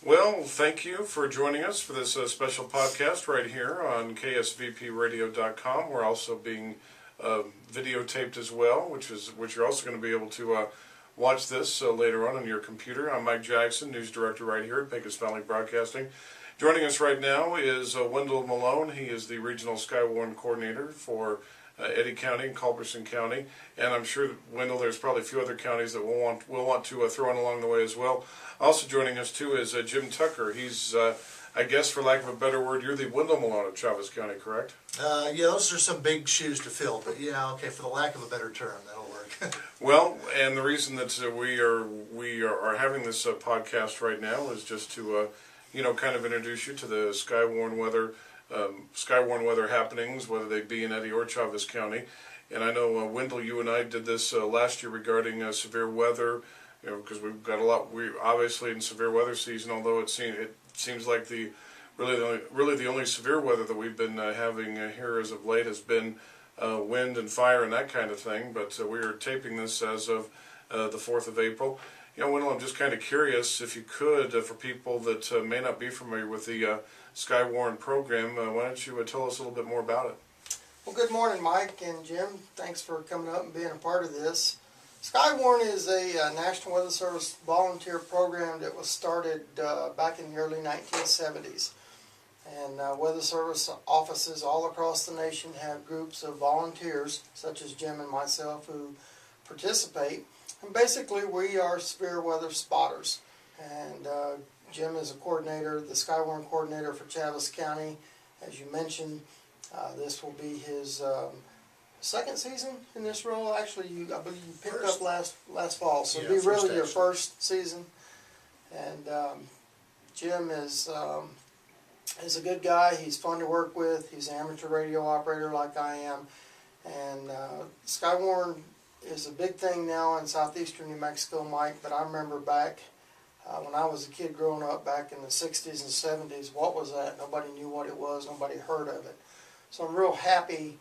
Well, thank you for joining us for this special podcast right here on KSVPradio.com. We're also being videotaped as well, which you're also going to be able to watch this later on your computer. I'm Mike Jaxson, News Director right here at Pecos Valley Broadcasting. Joining us right now is Wendel Malone. He is the Regional SkyWarn Coordinator for Eddy County and Culberson County, and I'm sure, Wendel, there's probably a few other counties that we'll want to throw in along the way as well. Also joining us too is Jim Tucker. He's, I guess, for lack of a better word, you're the Wendel Malone of Chaves County, correct? Yeah, those are some big shoes to fill, but yeah, okay, for the lack of a better term, that'll work. Well, and the reason that we are having this podcast right now is just to kind of introduce you to the SkyWarn weather happenings, whether they be in Eddy or Chaves County. And I know, Wendel, you and I did this last year regarding severe weather, because we've got a lot. We obviously in severe weather season, although it seems like really the only severe weather that we've been having here as of late has been wind and fire and that kind of thing. But we are taping this as of the 4th of April. Wendel, I'm just kind of curious if you could, for people that may not be familiar with the SkyWarn program, why don't you tell us a little bit more about it? Well, good morning, Mike and Jim. Thanks for coming up and being a part of this. SkyWarn is a National Weather Service volunteer program that was started back in the early 1970s. And Weather Service offices all across the nation have groups of volunteers, such as Jim and myself, who participate. And basically, we are severe weather spotters. And Jim is a coordinator, the SkyWarn coordinator for Chaves County. As you mentioned, this will be his second season in this role. Actually, I believe you picked up last fall, so it'll be really your first season. And Jim is a good guy. He's fun to work with. He's an amateur radio operator like I am. And SkyWarn is a big thing now in southeastern New Mexico, Mike, but I remember back when I was a kid growing up back in the 60s and 70s, what was that? Nobody knew what it was. Nobody heard of it. So I'm real happy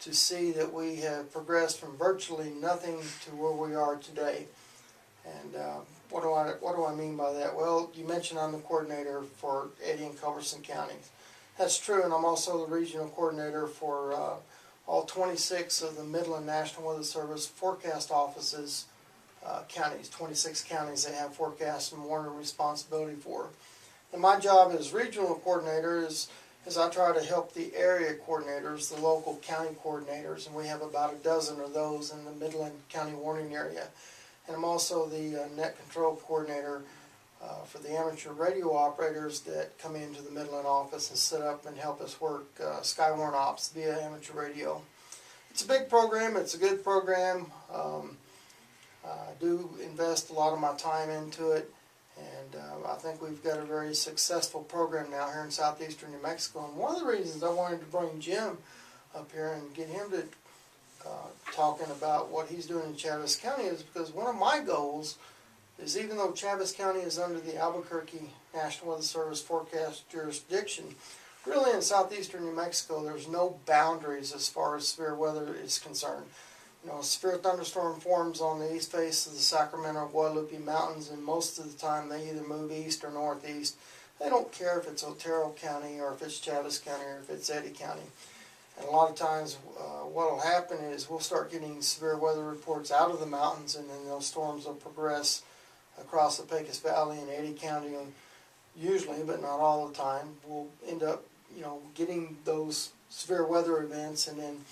to see that we have progressed from virtually nothing to where we are today. And what do I mean by that? Well, you mentioned I'm the coordinator for Eddy and Culberson counties. That's true, and I'm also the regional coordinator for all 26 of the Midland National Weather Service forecast offices, counties, 26 counties they have forecast and warning responsibility for. And my job as regional coordinator is I try to help the area coordinators, the local county coordinators, and we have about a dozen of those in the Midland County warning area. And I'm also the net control coordinator for the amateur radio operators that come into the Midland office and set up and help us work SkyWarn ops via amateur radio. It's a big program. It's a good program. I do invest a lot of my time into it. And I think we've got a very successful program now here in southeastern New Mexico. And one of the reasons I wanted to bring Jim up here and get him to talking about what he's doing in Chaves County is because one of my goals is, even though Chaves County is under the Albuquerque National Weather Service forecast jurisdiction, really in southeastern New Mexico there's no boundaries as far as severe weather is concerned. A severe thunderstorm forms on the east face of the Sacramento Guadalupe Mountains, and most of the time they either move east or northeast. They don't care if it's Otero County or if it's Chaves County or if it's Eddy County. And a lot of times what will happen is we'll start getting severe weather reports out of the mountains, and then those storms will progress across the Pecos Valley and Eddy County. And usually, but not all the time, we'll end up getting those severe weather events, and then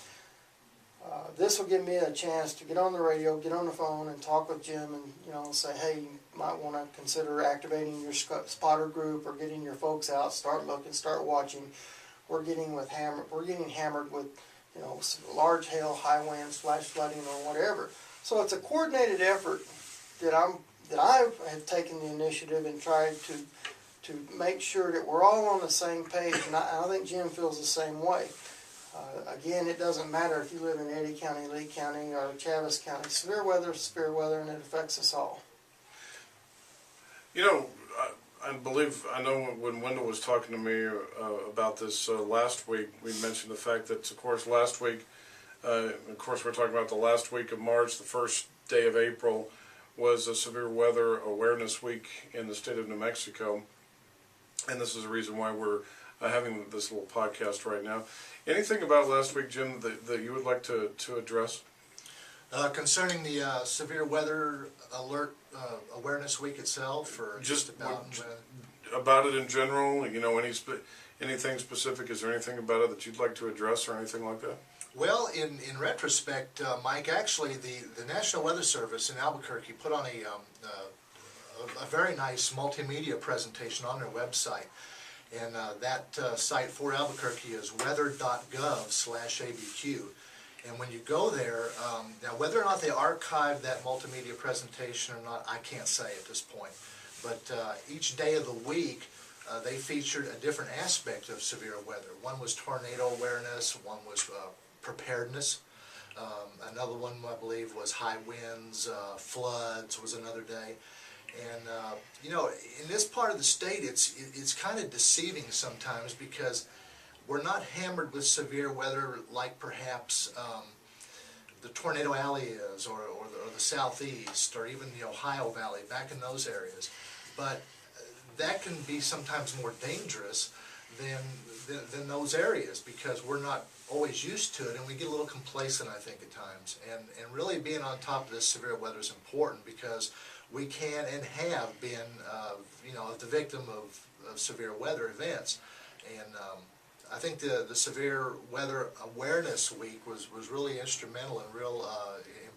this will give me a chance to get on the radio, get on the phone, and talk with Jim, and say, hey, you might want to consider activating your spotter group or getting your folks out, start looking, start watching. We're getting hammered with large hail, high winds, flash flooding, or whatever. So it's a coordinated effort that I have taken the initiative and tried to make sure that we're all on the same page, and I think Jim feels the same way. Again, it doesn't matter if you live in Eddy County, Lee County, or Chaves County. Severe weather is severe weather, and it affects us all. I know when Wendel was talking to me about this last week, we mentioned the fact that, of course, last week, we're talking about the last week of March, the first day of April, was a Severe Weather Awareness Week in the state of New Mexico. and this is the reason why we're having this little podcast right now. Anything about last week, Jim, that you would like to address? Concerning the severe weather alert awareness week itself, or just about it in general, you know, anything specific? Is there anything about it that you'd like to address or anything like that? Well, in retrospect, Mike, actually the National Weather Service in Albuquerque put on a very nice multimedia presentation on their website. And that site for Albuquerque is weather.gov/ABQ. And when you go there, now whether or not they archived that multimedia presentation or not, I can't say at this point. But each day of the week, they featured a different aspect of severe weather. One was tornado awareness, one was preparedness. Another one, I believe, was high winds, floods was another day. And you know, in this part of the state, it's kind of deceiving sometimes because we're not hammered with severe weather like perhaps the Tornado Alley is, or the Southeast, or even the Ohio Valley, back in those areas. But that can be sometimes more dangerous than those areas because we're not always used to it, and we get a little complacent, I think, at times. And really being on top of this severe weather is important because we can and have been, you know, the victim of severe weather events. And I think the Severe Weather Awareness Week was really instrumental and real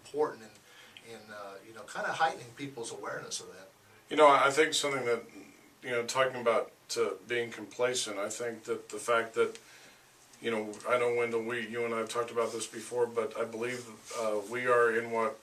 important in you know, kind of heightening people's awareness of that. You know, I think something that, you know, talking about being complacent, I think that the fact that, you know, I know, Wendel, you and I have talked about this before, but I believe we are in what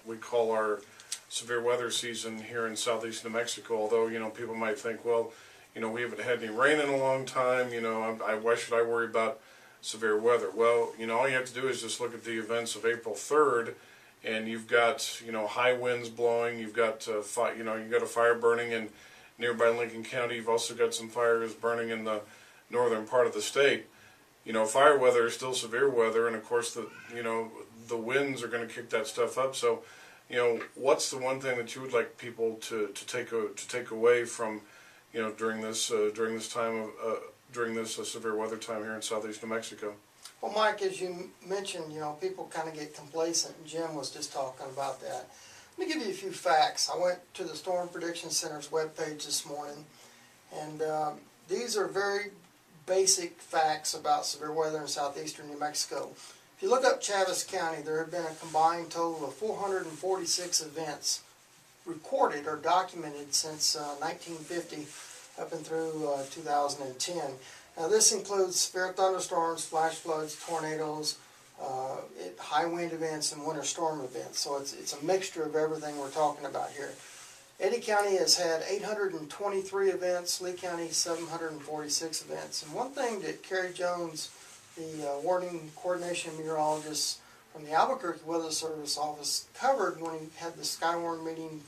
we call our severe weather season here in southeast New Mexico. Although, you know, people might think, well, you know, we haven't had any rain in a long time, you know, why should I worry about severe weather? Well, you know, all you have to do is just look at the events of April 3rd, and you've got, you know, high winds blowing, you've got, you know, you've got a fire burning in nearby Lincoln County, you've also got some fires burning in the northern part of the state. You know, fire weather is still severe weather, and of course, you know, the winds are going to kick that stuff up. So, you know, what's the one thing that you would like people to take away from, you know, during this severe weather time here in southeast New Mexico? Well, Mike, as you mentioned, you know, people kind of get complacent, and Jim was just talking about that. Let me give you a few facts. I went to the Storm Prediction Center's webpage this morning, and these are very basic facts about severe weather in southeastern New Mexico. If you look up Chaves County, there have been a combined total of 446 events recorded or documented since 1950 up and through 2010. Now this includes severe thunderstorms, flash floods, tornadoes, high wind events, and winter storm events. So it's a mixture of everything we're talking about here. Eddy County has had 823 events, Lee County 746 events. And one thing that Kerry Jones, the warning coordination meteorologist from the Albuquerque Weather Service office, covered when he had the SkyWarn meeting,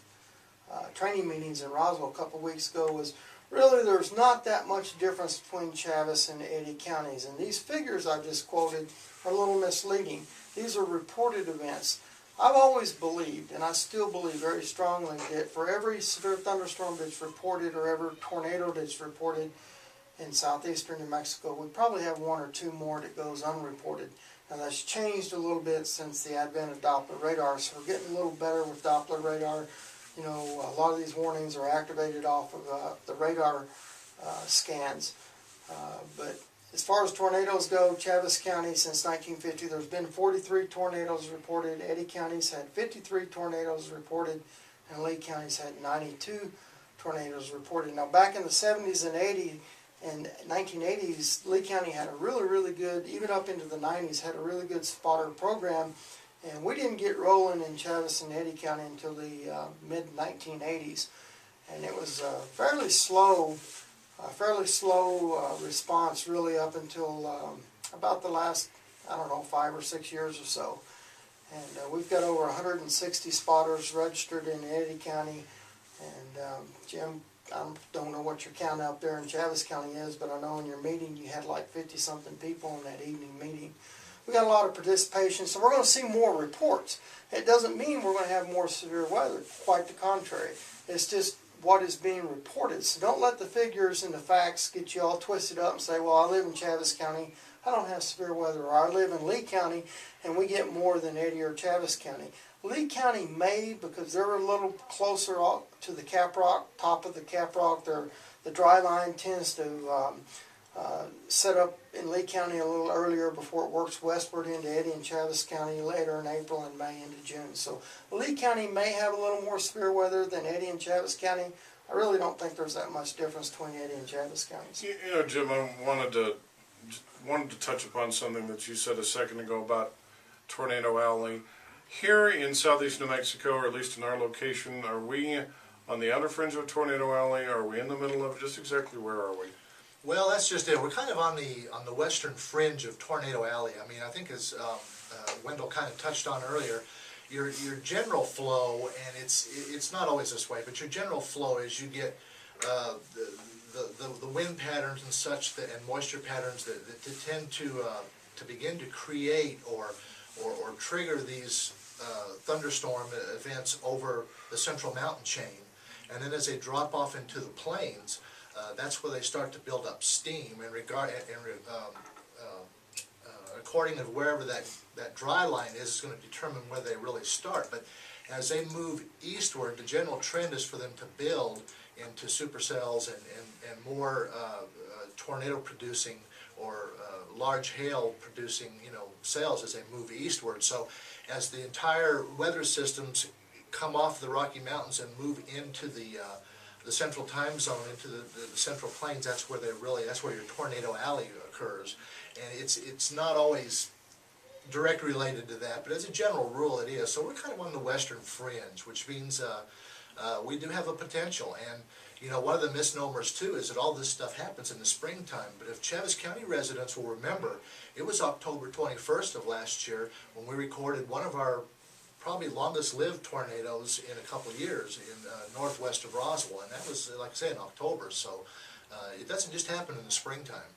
training meetings in Roswell a couple weeks ago, was really there's not that much difference between Chaves and Eddy counties. And these figures I've just quoted are a little misleading. These are reported events. I've always believed, and I still believe very strongly, that for every severe thunderstorm that's reported or every tornado that's reported in southeastern New Mexico, we probably have one or two more that goes unreported. Now that's changed a little bit since the advent of Doppler radar, so we're getting a little better with Doppler radar. You know, a lot of these warnings are activated off of the radar scans. But as far as tornadoes go, Chaves County since 1950, there's been 43 tornadoes reported. Eddy County's had 53 tornadoes reported, and Lee County's had 92 tornadoes reported. Now back in the 70s and 80s and 1980s, Lee County had a really good, even up into the 90s, had a really good spotter program. And we didn't get rolling in Chaves and Eddy County until the mid-1980s. And it was fairly slow response really up until about the last, I don't know, 5 or 6 years or so. And we've got over 160 spotters registered in Eddy County. And Jim, I don't know what your count out there in Chaves County is, but I know in your meeting you had like 50-something people in that evening meeting. We got a lot of participation, so we're going to see more reports. It doesn't mean we're going to have more severe weather, quite the contrary. It's just what is being reported. So don't let the figures and the facts get you all twisted up and say, well, I live in Chaves County, I don't have severe weather, or I live in Lee County and we get more than Eddy or Chaves County. Lee County may, because they're a little closer to the cap rock, top of the cap rock, the dry line tends to set up in Lee County a little earlier before it works westward into Eddy and Chaves County later in April and May into June. So Lee County may have a little more severe weather than Eddy and Chaves County. I really don't think there's that much difference between Eddy and Chaves counties. You know, Jim, I wanted to touch upon something that you said a second ago about Tornado Alley. Here in southeast New Mexico, or at least in our location, are we on the outer fringe of Tornado Alley? Are we in the middle of it? Just exactly where are we? Well, that's just it. We're kind of on the western fringe of Tornado Alley. I mean, I think as Wendel kind of touched on earlier, your general flow, and it's not always this way, but your general flow is you get the wind patterns and such and moisture patterns that tend to begin to create or trigger these thunderstorm events over the central mountain chain, and then as they drop off into the plains, that's where they start to build up steam. According to wherever that dry line is going to determine where they really start. But as they move eastward, the general trend is for them to build into supercells and more tornado producing or large hail producing cells as they move eastward. So as the entire weather systems come off the Rocky Mountains and move into the central time zone, into the central plains, that's where your Tornado Alley occurs. And it's not always directly related to that, but as a general rule it is. So we're kind of on the western fringe, which means we do have a potential. And one of the misnomers too is that all this stuff happens in the springtime. But if Chaves County residents will remember, it was October 21st of last year when we recorded one of our probably longest lived tornadoes in a couple of years in northwest of Roswell, and that was, like I say, in October. So it doesn't just happen in the springtime.